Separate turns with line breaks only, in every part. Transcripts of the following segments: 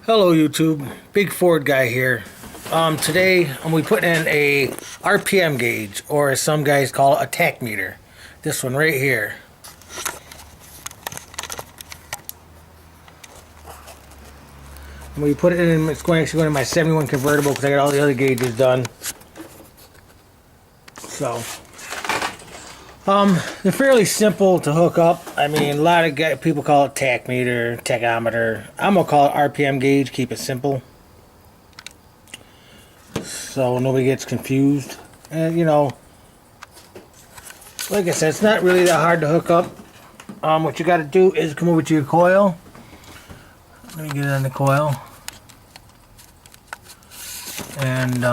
Hello YouTube, Big Ford guy here. Today I'm going to be putting in a RPM gauge, or as some guys call it, a tack meter. This one right here. I'm going to put it in, it's going to go in my 71 convertible because I got all the other gauges done. So, they're fairly simple to hook up. I mean, a lot of people call it tack meter, tachometer. I'm going to call it RPM gauge, keep it simple, so nobody gets confused. And you know, like I said, it's not really that hard to hook up. What you got to do is come over to your coil. Let me get it on the coil. And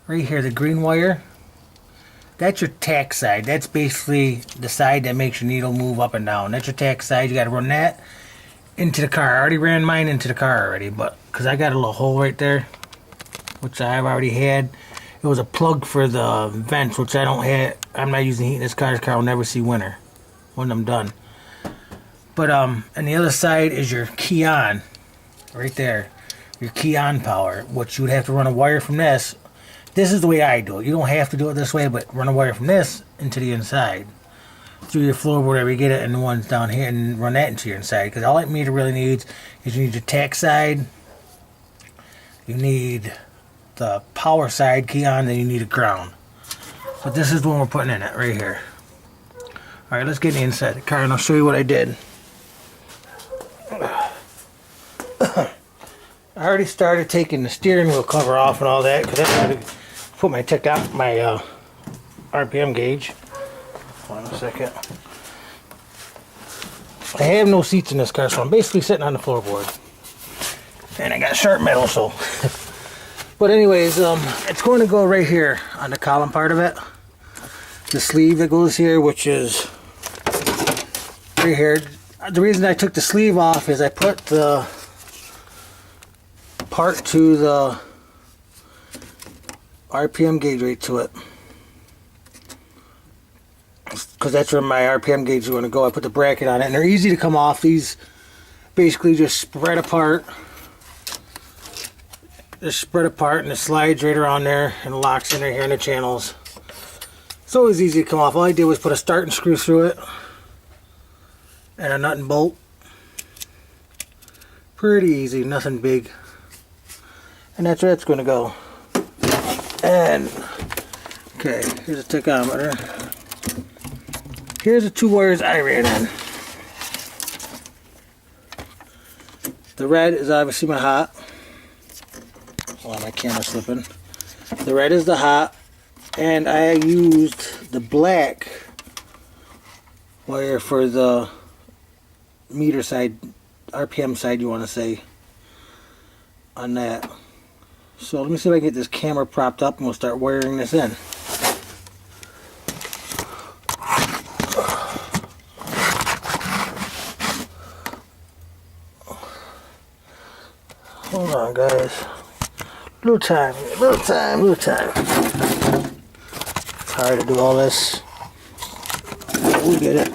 right here, the green wire, that's your tack side. That's basically the side that makes your needle move up and down. That's your tack side. You got to run that into the car. I already ran mine into the car already, but because I got a little hole right there, which I've already had. It was a plug for the vents, which I don't have. I'm not using heat in this car. This car will never see winter when I'm done. But and the other side is your key on, right there. Your key on power, which you would have to run a wire from this. This is the way I do it. You don't have to do it this way, but run a wire from this into the inside, through your floorboard, wherever you get it, and the ones down here, and run that into your inside. Because all that meter really needs is you need your tack side, you need the power side key on, then you need a ground. But this is the one we're putting in it right here. All right, let's get inside the car, and I'll show you what I did. I already started taking the steering wheel cover off and all that because I had to put my RPM gauge. Hold on a second. I have no seats in this car, so I'm basically sitting on the floorboard. And I got sharp metal, so. But anyways, it's going to go right here on the column part of it. The sleeve that goes here, which is right here. The reason I took the sleeve off is I put the part to the RPM gauge right to it, because that's where my RPM gauge is going to go. I put the bracket on it, and they're easy to come off. These basically just spread apart. Just spread apart, and it slides right around there and locks in right here in the channels. It's always easy to come off. All I did was put a starting screw through it and a nut and bolt. Pretty easy, nothing big. And that's where it's going to go. And, okay, here's a tachometer. Here's the two wires I ran in. The red is obviously my hot. Hold on, my camera's slipping. The red is the hot. And I used the black wire for the meter side, RPM side you want to say, on that. So let me see if I can get this camera propped up and we'll start wiring this in. Hold on guys. Little time. It's hard to do all this. We get it.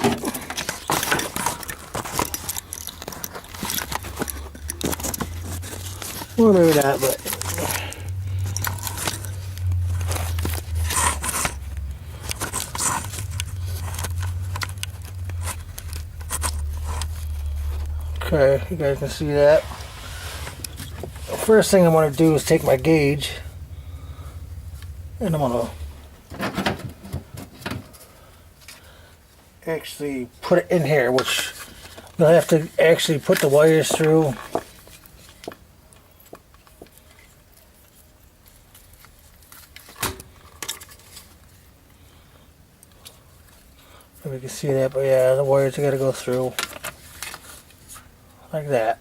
Well, maybe not, but okay, you guys can see that. The first thing I want to do is take my gauge and I'm going to actually put it in here, which you'll have to actually put the wires through. If you can see that, but yeah, the wires got to go through like that.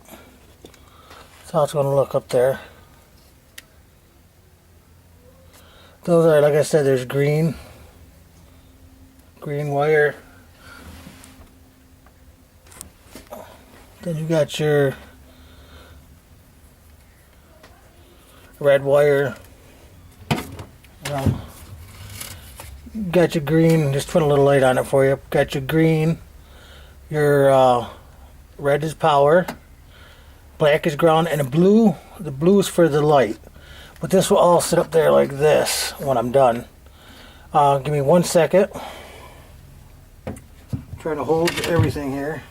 That's how it's going to look up there. Those are, like I said, there's green wire. Then you got your red wire. Got your green, just put a little light on it for you. Got your green, your red is power, Black is ground, and the blue is for the light. But this will all sit up there like this when I'm done. Give me 1 second. Trying to hold everything here.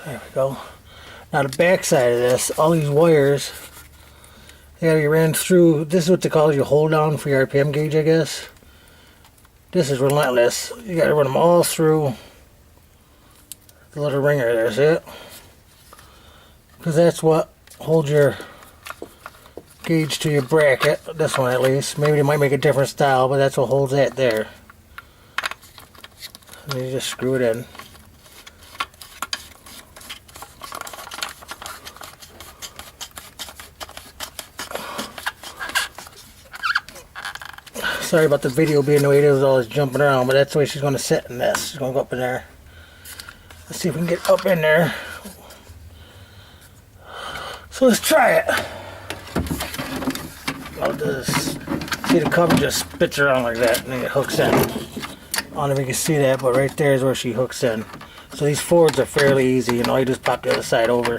There we go. Now the back side of this, all these wires, they gotta be ran through. This is what they call your hold down for your RPM gauge, I guess. This is relentless. You gotta run them all through the little ringer there, see it? Because that's what holds your gauge to your bracket. This one at least. Maybe they might make a different style, but that's what holds that there. And you just screw it in. Sorry about the video being the way it is, always jumping around, but that's the way she's going to sit in this. She's going to go up in there. Let's see if we can get up in there. So let's try it. I'll just see the cover just spits around like that and then it hooks in. I don't know if you can see that, but right there is where she hooks in. So these forwards are fairly easy, and all you just pop the other side over.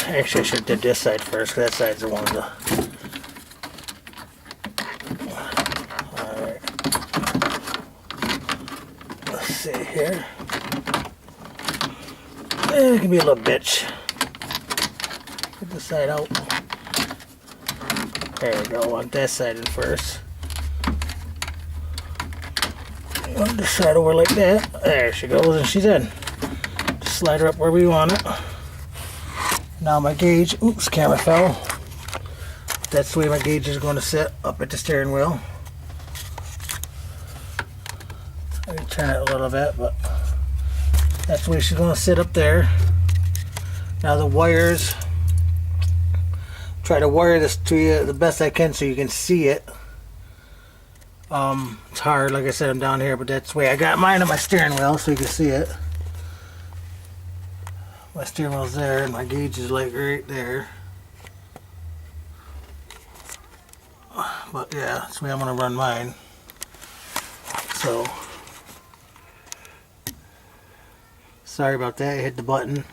Actually, I should have did this side first, because that side's the one to... Alright. Let's see here. It can be a little bitch. Get this side out. There we go. I want that side in first. Want this side over like that. There she goes, and she's in. Just slide her up where we want it. Now my gauge, oops, camera fell. That's the way my gauge is going to sit up at the steering wheel. Let me turn it a little bit, but that's the way she's going to sit up there. Now the wires, try to wire this to you the best I can so you can see it. It's hard, like I said, I'm down here, but that's the way I got mine on my steering wheel so you can see it. My steering wheel's there, and my gauge is like right there. But yeah, that's the way I'm gonna run mine. So, sorry about that, I hit the button.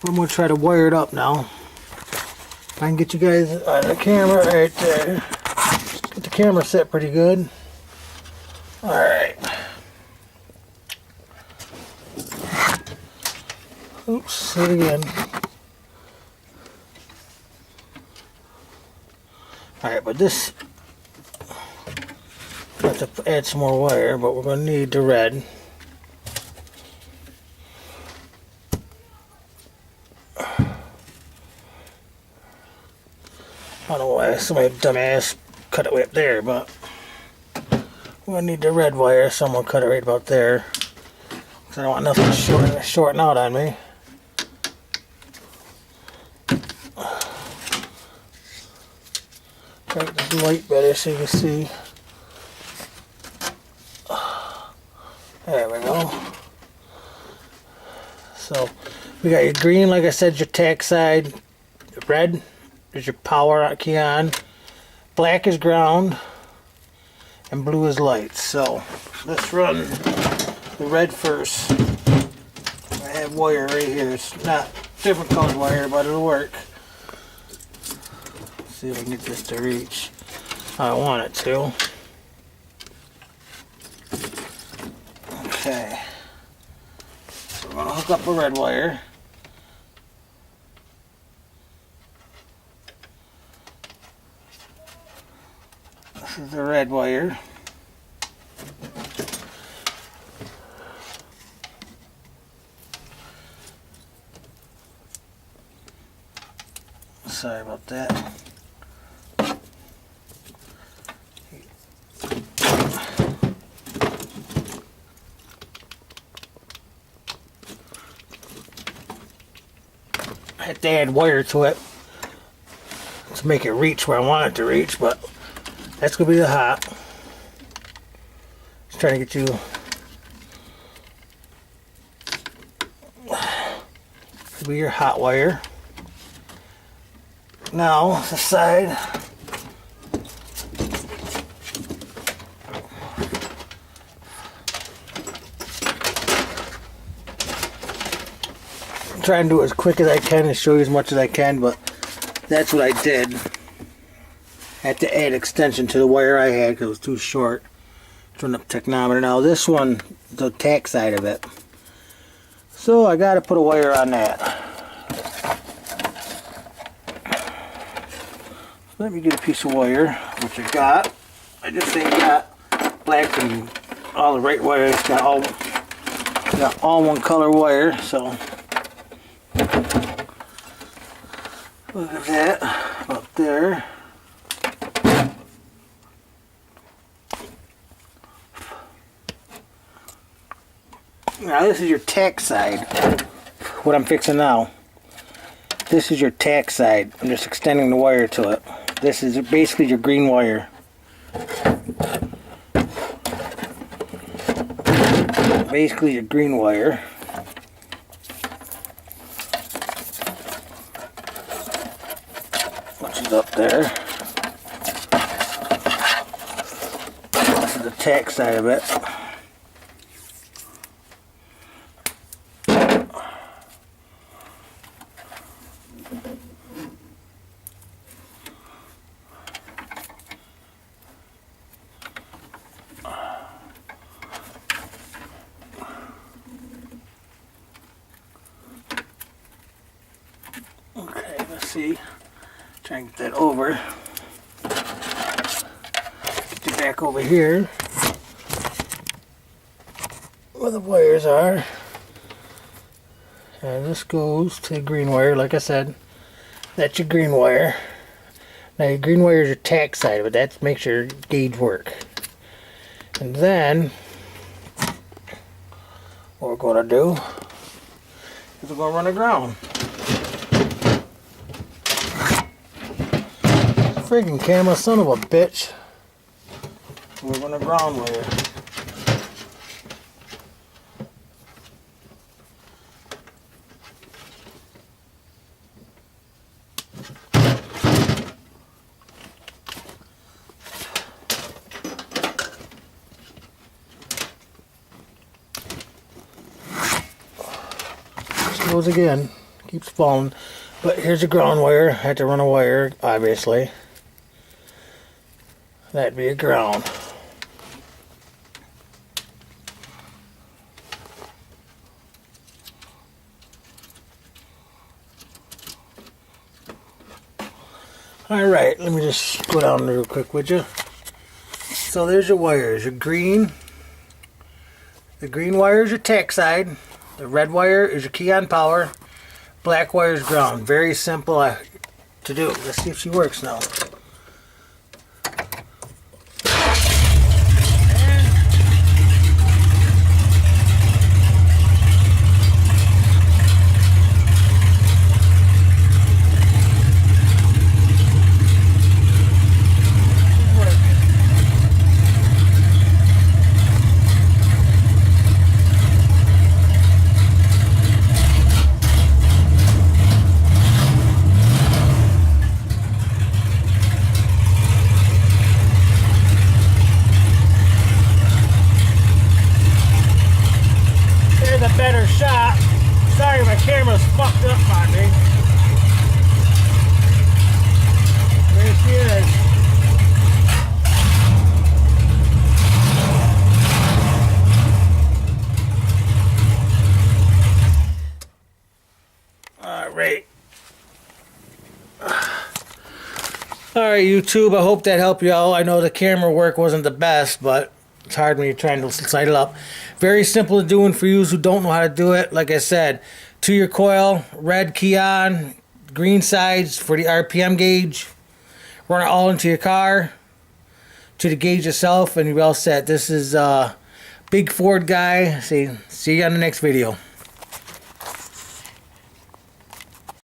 I'm gonna try to wire it up now. If I can get you guys on the camera right there. Get the camera set pretty good. Alright. Oops, say it again. Alright, but this, I have to add some more wire, but we're going to need the red. I don't know why somebody dumbass cut it way up there, but we're going to need the red wire, so I'm going to cut it right about there. Because I don't want nothing to shorten out on me. Make the light better so you can see. There we go. So we got your green, like I said, your tack side. Red is your power key on. Black is ground. And blue is light. So let's run the red first. I have wire right here. It's not different colored wire, but it'll work. See if I can get this to reach how I want it to. Okay. So we're gonna hook up a red wire. This is the red wire. Sorry about that. I had to add wire to it to make it reach where I want it to reach, but that's going to be the hot. Just trying to get you will be your hot wire. Now the side. I'm trying to do it as quick as I can and show you as much as I can, but that's what I did. I had to add extension to the wire I had because it was too short. Turn up technometer. Now this one, the tack side of it. So I got to put a wire on that. So let me get a piece of wire, which I got. I just ain't got black and all the right wires. Got all one color wire. So look at that up there. Now this is your tack side, what I'm fixing now. This is your tack side. I'm just extending the wire to it. This is basically your green wire. Basically your green wire. Which is up there. This is the tack side of it. Okay, let's see. Try and get that over. Get you back over here where the wires are. And this goes to the green wire, like I said. That's your green wire. Now your green wire is your tack side of it. That makes your gauge work. And then what we're going to do is we're going to run a ground. Friggin' camera, son of a bitch. We're going to ground wire. Goes again, keeps falling, but here's a ground wire. I had to run a wire, obviously. That'd be a ground. Alright, let me just go down real quick, would you? So there's your wires. Your green. The green wire is your tack side. The red wire is your key on power. Black wire is ground. Very simple to do. Let's see if she works now. Better shot. Sorry, my camera's fucked up on me. There she is. Alright. Alright, YouTube, I hope that helped you out. I know the camera work wasn't the best, but it's hard when you're trying to slide it up. Very simple to do, and for you who don't know how to do it, like I said, to your coil, red key on, green sides for the RPM gauge. Run it all into your car, to the gauge itself, and you're all set. This is Big Ford Guy. See you on the next video.